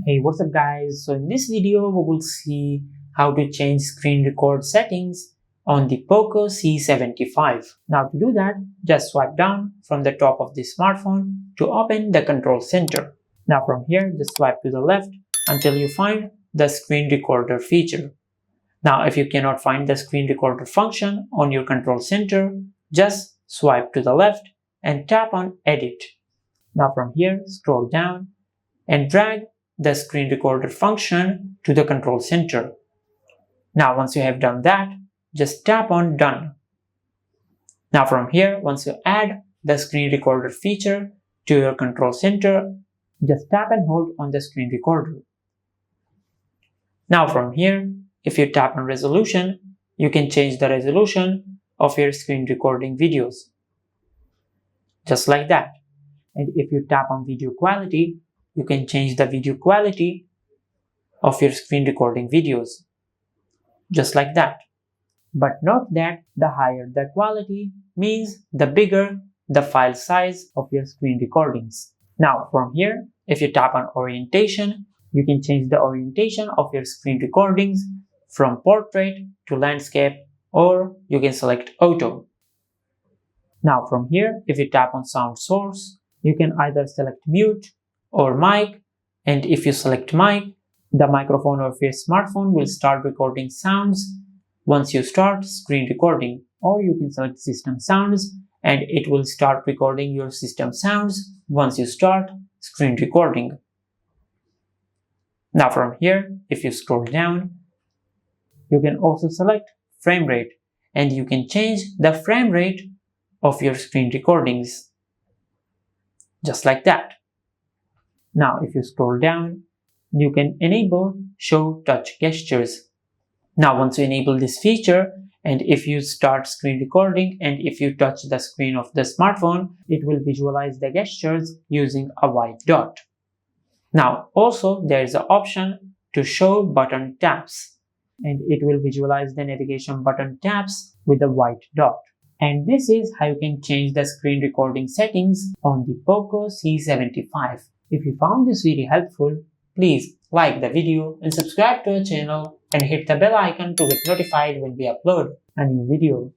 Hey, what's up guys? So in this video we will see how to change screen record settings on the Poco C75. Now to do that, just swipe down from the top of the smartphone to open the control center. Now from here, just swipe to the left until you find the screen recorder feature. Now if you cannot find the screen recorder function on your control center, just swipe to the left and tap on edit. Now from here, scroll down and drag the screen recorder function to the control center. Now once you have done that, just tap on done. Now from here, once you add the screen recorder feature to your control center, just tap and hold on the screen recorder. Now from here, if you tap on resolution, you can change the resolution of your screen recording videos. Just like that. And if you tap on video quality, you can change the video quality of your screen recording videos. Just like that. But note that the higher the quality means the bigger the file size of your screen recordings. Now from here, if you tap on orientation, you can change the orientation of your screen recordings from portrait to landscape, or you can select auto. Now from here, if you tap on sound source, you can either select mute or mic, and if you select mic, the microphone of your smartphone will start recording sounds once you start screen recording, or you can select system sounds and it will start recording your system sounds once you start screen recording. Now from here, if you scroll down, you can also select frame rate and you can change the frame rate of your screen recordings. Just like that. Now if you scroll down, you can enable show touch gestures. Now once you enable this feature, and if you start screen recording and if you touch the screen of the smartphone, it will visualize the gestures using a white dot. Now also there is an option to show button taps, and it will visualize the navigation button taps with a white dot. And this is how you can change the screen recording settings on the Poco C75. If you found this video helpful, please like the video and subscribe to our channel and hit the bell icon to get notified when we upload a new video.